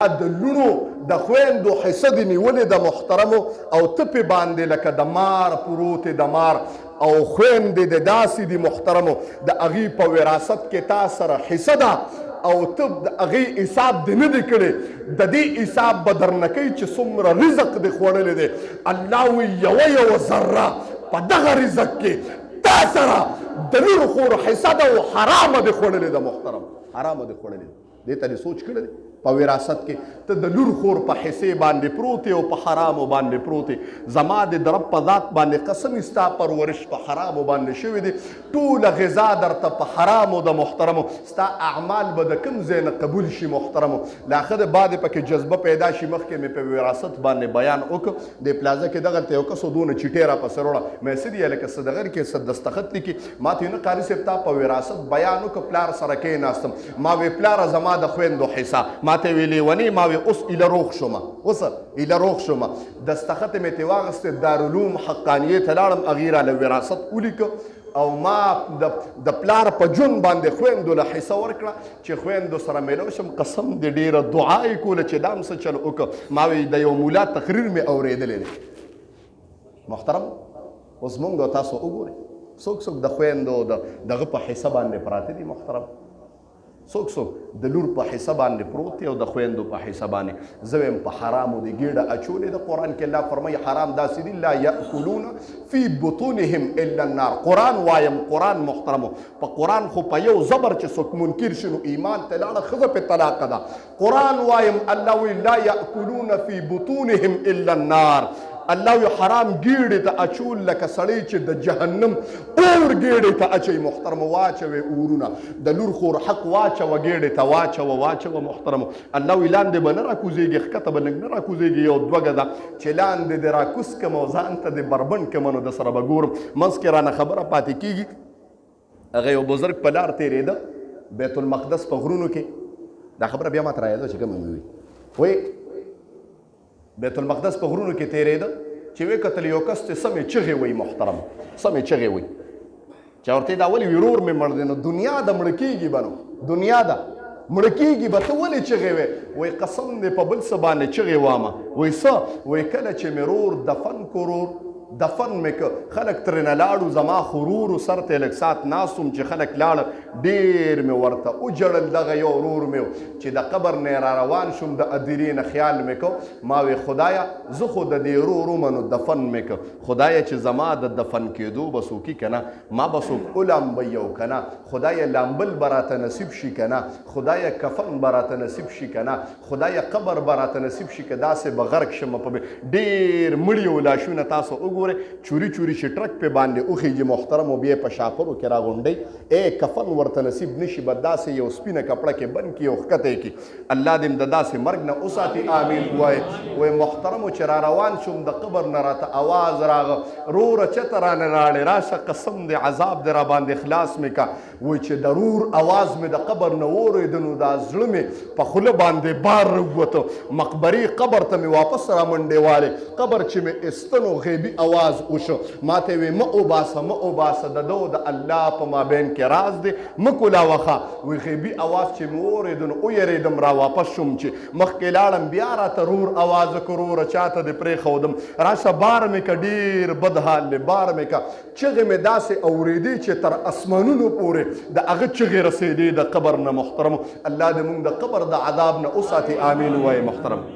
د لونو د خویندو حصه دې نیولې د محترمو او ته پې باندې لکه د مار پروتې د مار او خویندې د داسې دي محترمو د هغې په وراثت کې تا سره حصه ده او ته د هغې حساب دې نه دی کړی د دې حساب به درنه کوي چې څومره رزق دې خوړلی دی الله وی یوه ذره په دغه رزق کې تا سره د لور خور حصه ده او حرامه دې خوړلې ده محترم حرامه دې خوړلې ده دې ته دې سوچ کړی دی په وراثت کې ته د لور خور په حصې باندې پروت او په حرامو باندې پروت زما د رب په ذات باندې قسم ستا پرورش په حرامو باندې شوی دی ټوله غذا درته په حرامو د محترمو ستا اعمال به د کوم ځای نه قبول شي محترمو لا ښه د بعد پکې جذبه پیدا شي مخکې مې په وراثت باندې بیان وکړ د پلازه کې دغلته یو کس دونه چیټې راپسې وړه مې څه دي لکه څه دغه کې څه دستخط لیکي ما ته نه قاري صاحب تا په وراثت بیان وکړ پلار سره کېناستم ما وی پلاره زما د خویندو حصه ما ته ویلې ونی ما وی اوس ایله روغ شومه اوس ایله روغ شومه دستخط مې ترې واخیستې دارالعلوم حقانیې ته لاړم هغې راله وراثت ولیکه او ما د پلار په جون باندې خویندو له حصه ورکړه چې خویندو سره میلو شم قسم دې ډېره دعا یې کوله چې دا هم څه چل وکړه ما وی د یو مولا تقریر مې اورېدلی دی محترم اوس مونږ تاسو وګورئ څوک د خویندو دغه په حصه باندې پراته دي محترم څوک د لور په حصه باندې پروت دی او د خویندو په حصه باندې زه وایم په حرامو دې ګېډه اچولې ده قرآن کې الله فرمایي حرام داسې دي لا یأکلون فی بطونهم الا النار قرآن وایم قرآن محترمو په قرآن خو په یو زبر چې څوک منکر شي نو ایمان ته لاړه ښځه پې طلاقه ده قرآن وایم الله وی لا یأکلون فی بطونهم الا النار الله یو حرام ګیډې ته اچول لکه سړی چې د جهنم اور ګیډې ته اچوي محترمو واچوي اورونه د لور خور حق واچوه ګیډې ته واچوه محترمو الله وی لاندې به نه راکوزېږي ښکته به لږ نه راکوزېږي یو دوه ګده چې لاندې دې راکوز کړم او ځان ته دې بربنډ کړم نو د سره به ګورم منځ کې رانه خبره پاتې کېږي هغه یو بزرګ په لار تېرېده بیت المقدس په غرونو کې دا خبره بیا ماته رایاده چې کومه مې وي بیت المقدس په غرونو کې تېرېده چې ویې کتل یو کس چې سمې چغې وایي محترم سمې چغې وایي چې ورته دا ولې ورور مې مړ دی نو دنیا د مړه کېږي به نو دنیا ده مړه کېږي به ته ولې چغې وایې وایي قسم دې په بل څه باندې چغې وامه وایي څه وایي کله چې مې رور دفن کړو دفن مې که خلک ترېنه لاړو زما خرورو سر ته لږ ساعت ناست وم چې خلک لاړه ډېر مې ورته وجړل دغه یو ورور مې چې د قبر نه را روان شوم د ادیرې نه خیال مې کو ما وی خدایه زه خو د دې ورور ومه نو دفن مې که خدایه چې زما د دفن کېدو به څوکي که نه ما به څوک ولامبوي او که نه خدایه لامبل به راته نصیب شي که نه خدایه کفن به راته نصیب شي که نه خدایه قبر به راته نصیب شي که داسې به غرق شم په ډېر مړي او لاشونه تاسو وګورئ چوری چوری چې ټرک پې باندې وخیږي محترم او بیا په شاپرو کې راغونډئ کفن ورته نصیب نشي به داسې یو سپینه کپړه کې بند کړي او ښکته یې کړي الله دې د داسې مرګ نه وساتي آمین ووایي وایي محترمو چې را روان شوم د قبر نه راته اواز راغه روره چته رانه راړې راشه قسم دې عذاب دې را باندې خلاص مې کا وایي چې د رور اواز مې د قبر نه واورېده نو دا زړه مې په خوله باندې بار راووته مقبرې قبر ته مې واپس را منډې والې قبر چې مې ایستنو غیبي اواز وشو ما ته وی مه اوباسه د دو د الله په مابین کې راز دی مه کولاوخه وی غیبي اواز چې مې واورېده نو ویرېدم را واپس شوم چې مخکې لاړم بیا راته رور اواز وکړ وروره چاته دې پرېښودم راشه بار مې که ډېر بد حال دی بار مې که چغې مې داسې اورېدې چې تر اسمانونو پورې د هغه چغې رسېدې د قبر نه محترمو الله دې موږ د قبر د عذاب نه وساتي آمین ووایي محترم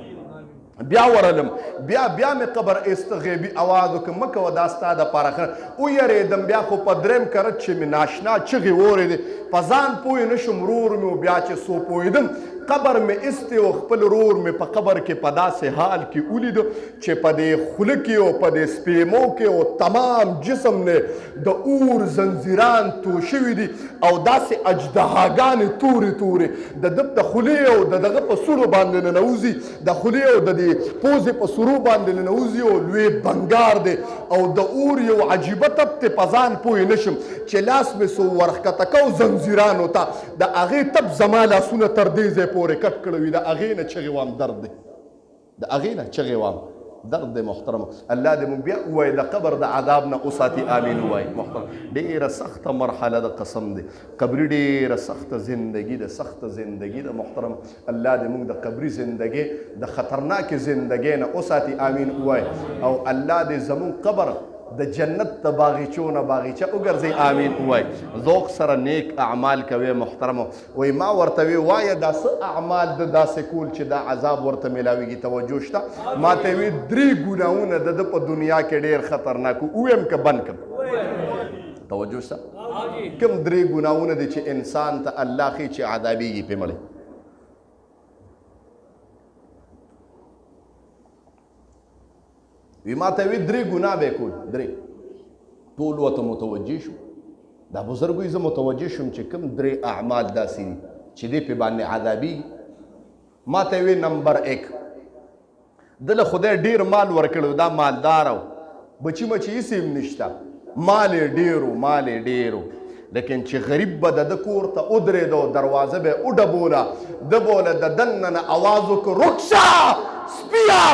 بیا ورلم بیا مې قبر ایسته غیبي اواز وکړ مه کوه دا ستا دپاره ښه ویرېدم بیا خو په درېیم کرت چې مې ناشنا چغې واورېدې په ځان پوه نه شوم ورور مې بیا چې سو پوهېدم قبر مې ایستی او خپل ورور مې په قبر کې په داسې حال کې ولیدو چې په دې خوله کې او په دې سپېمو کې او تمام جسم نه د اور زنځیران تو شوي دي او داسې اجدهاګانې تورې د ده د خولې او د دغه په سورو باندې ننوځي د خولې او د دې پوزې په سورو باندې ننوځي او لوی بنګار دی او د اور یو عجیبه تپ دی په ځان پوه نه شم چې لاس مې سو ورښکته کو زنځیرانو ته د هغې تپ زما لاسونه تر دې ځای پورې کټ کړی وي د هغې نه چغې وام درد دی د هغې نه چغې وام درد دی محترم. الله دې مونږ بیا ووایي د قبر د عذاب نه وساتي. آمین ووایي. محترم ډېره سخته مرحله د قسم دی قبري ډېره سخته زندګي ده سخته زندګي ده محترم. الله دې مونږ د قبري زندګۍ د خطرناکې زندګۍ نه وساتي. آمین ووایي. او الله دې زمونږ قبر د جنت د باغچو نه باغچه وګرځي. آمین ووایي. ذوق سره نیک اعمال کوي محترمو. وایي ما ورته وی وایه دا څه اعمال د داسې کول چې دا عذاب ورته میلاویږي. توجه شته؟ ما ته وی 3 ګناهونه د ده په دنیا کې ډېر خطرناک ووایم که بند کړم؟ توجه شته؟ کوم 3 ګناهونه دي چې انسان ته الله ښیي چې عذابیږي پې مړی؟ وی ما ته وی 3 ګناه به کول. 3 ټول ورته متوجه شو. دا بزرګ وایي زه متوجه شوم چې کوم 3 اعمال داسې دي چې دې پې باندې عذابیږي. ما ته وی نمبر 1 ده له خدای ډېر مال ورکړی دا مالدار او بچي مچي هېڅ هم نشته مال یې ډېرو لیکن چې غریب به د ده کور ته ودرېده دروازه به یې وډبوله ده به د دننه نه اواز وکړ رکشه سپیه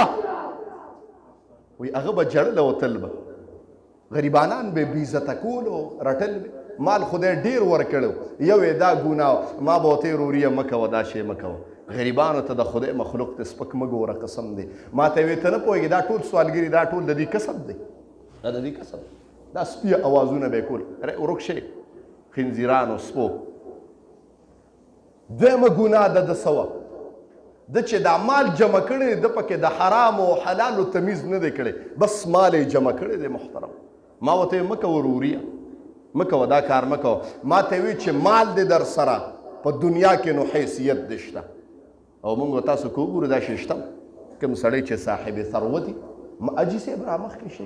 وی هغه به جړل او تل به غریبانان به بېعزته کول او رټل به مال خدای ډېر ورکړی یو یې دا ګناه ما به ورته وروریه مه کوه دا شی مه کوه غریبانو ته د خدای مخلوق ته سپک مه ګوره قسم دی. ما ته وی ته نه پوهېږې دا ټول سوالګري دا ټول د دې کسب دی دا د دې کسب دا سپیه اوازونه به یې کول ورک شئ خنزیرانو سپو. دویمه ګناه د ده څه وه ده چې دا مال جمع کړی ده پکې د حرام او حلالو تمیز نه دی کړی بس مال یې جمع کړی دی محترم. ما ورته مه کوه وروریه مه کوه دا کار مه کوه. ما ته وی چې مال دی در سره په دنیا کې نو حیثیت دې شته او موږ تاسو که وګورو دا شی شته کوم سړی چې صاحب ثروت وي اجي صاحب را مخکې شئ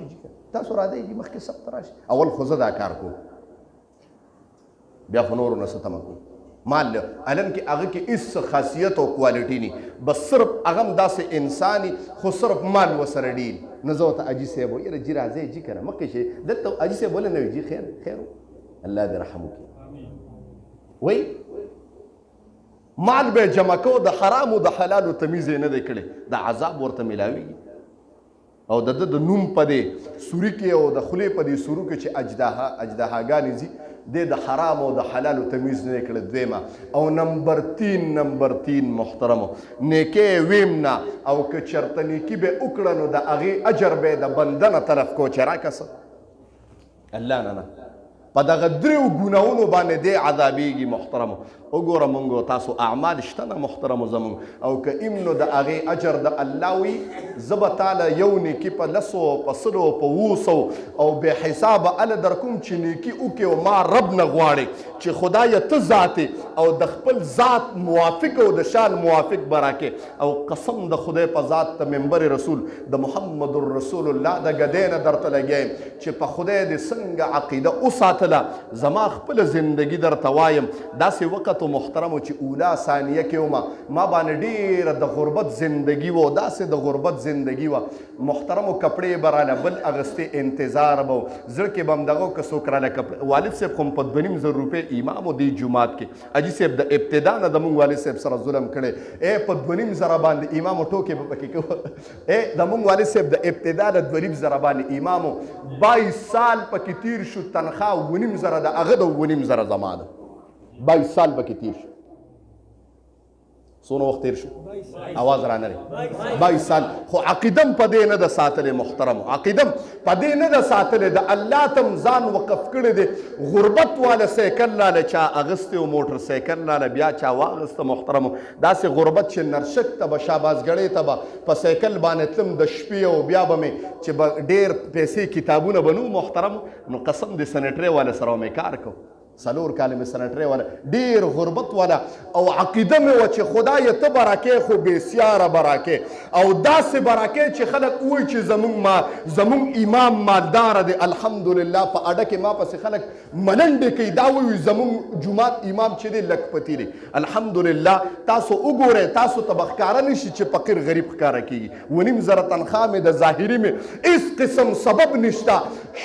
تاسو راځئ چې مخکې سب ته راشئ. اول خو زه دا کار کوم بیا خو نورو نه څه تمه کوم مال علم کې هغه کې هېڅ خاصیت او کوالټي نه بس صرف هغه هم داسې انساني خو صرف مال ورسره ډیل نه زه ورته حاجي صاحب یاره جي راځئ جي که نه مخکې شئ دلته حاجي صاحب ولې نه وي جي خیر الله دې رحم وکړي. وایي مال به جمع کو د حرامو د حلالو تمیز یې نه دی کړی د عذاب ورته میلاویږي او د ده د نوم په دې سوري کې او د خولې په دې سورو کې چې اجدهاګانې ځي دی د حرام او د حلالو تمیز نه دی کړی. دویمه او نمبر 3 محترمو نیکۍ ویم نه او که چېرته نیکي به وکړه نو د هغې اجر به یې د بنده نه طرف کو چې راکه څه الله نه په دغه 3 ګناهونو باندې دی عذابیږي محترمو. وګوره مونږ تاسو اعمال شته نه محترمو زمونږ او که ام نو د هغې اجر د الله وي زه به تاله یو نیکي په 100 په 100 په 200 او بې حسابه هله در کوم چې نیکي وکړې او ما رب نه غواړې چې خدایه ته ذات او د خپل ذات موافق او د شان موافق به راکې او قسم د خدای په ذات ته منبر رسول د محمد رسول الله د ګدۍ نه درته لګیم چې په خدای دې څنګه عقیده وساتله زما خپله زندګي درته وایم داسې وخت محترمو چې اوله ثانیه کې ومه ما باندې ډېره د غربت زندګي و داسې د غربت زندګي وه محترمو کپړې به راله بل اغستې انتظار به و زړه کې به هم دغه که څوک راله کپړې والد صاحب خو په 2,500 روپۍ امام و دې جومات کې حاجي صاحب د ابتدا نه زموږ والد صاحب سره ظلم کړی په 2,500 باندې امام و ټوکې به پکې کوه زموږ والد صاحب د ابتدا د 2,500 باندې امام و 22 سال پکې تیر شو تنخواه 2,500 د هغه د 2,500 زما ده 22 سال پکې تیر شو. څونه وخت تیر شو اواز را نه لري 22 سال خو عقیدم په دې نه ده ساتلې محترمو عقیدم په دې نه ده ساتلې د الله ته م ځان وقف کړی دی غربت واله سایکل لاله چا اغستې او موټر سایکل لاله بیا چا واغسته محترمو داسې غربت چې نرشک ته به شابازګړۍ ته به په سایکل باندې تلم د شپې او بیا به مې چې به ډېر پیسې کتابونه به نو محترمو نو قسم د سنټرۍ واله سره مې کار کو 4 کاله مې سنټرۍ والا ډېر غربت والا او عقیده مې وه چې خدایه ته به راکې خو بېسیاره به راکې او داسې به راکې چې خلک ووایي چې زموږ امام مالداره دی الحمدلله په اډه کې ما پسې خلک ملنډې کوي دا وایي زموږ جومات امام چې دی لکپتي دی الحمدلله تاسو وګورئ تاسو ته به ښکاره نه شي چې فقیر غریب ښکاره کېږي 2,500 تنخواه مې د ظاهري مې هېڅ قسم سبب نشته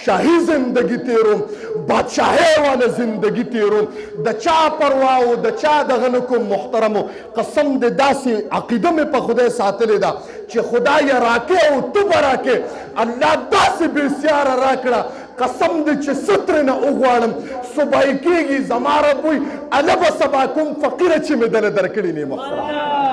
شاهي زندګي تېروم بادشاهۍ والا زندګي زندگی تیروم د چا پروا او د چا دغه نه کوم محترمو قسم د داسې عقیده مې په خدای ساتلې ده چې خدای راکې او ته به راکې الله داسې بېسیاره راکړه قسم دې چې څه ترېنه وغواړم صبح کېږي زما رب وایي اله به سبا کوم فقیره چې مې دله درکړي نه محترم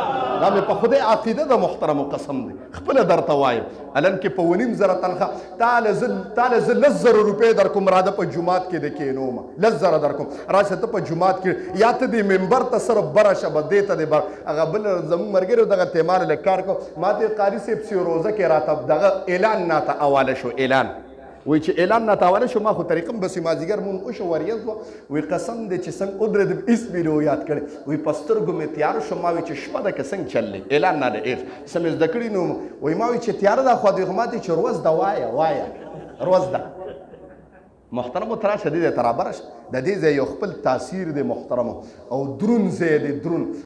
دا مې په خدای عقیده ده محترمو قسم دی خپله درته وایم الن کې په 9.5 زره تنخواه تاله زه 10,000 روپۍ در کوم راځه په جومات کې د کښېنوم 10,000 در کوم راشه ته په جومات کې یا ته دې ممبر ته صرف بره شه به دې ته دې بر هغه بل زموږ ملګري دغه تیمار لږ کار کو ما ته قاري صاحب سی روزه کې راته دغه اعلان ناته حواله شو اعلان وی چې اعلان نه تاوله شو ما خو طریقم بسې مازدیګر مونږ وشو وریځ وه وی قسم دی چې څنګه ودرېدم هېڅ مې نه یاد کړی وی په سترګو مې تیاره شو ما وی چې شپه ده که څنګه چل دی اعلان نه دی څه مې زده کړي نو وی ما وی چې تیاره ده خو دوی خو ما ته چې روز ده وایه روز ده محترمو ته راشه دې ځای ته رابره شه د دې ځای یو خپل تاثیر دی محترمو او دروند ځای دی دروند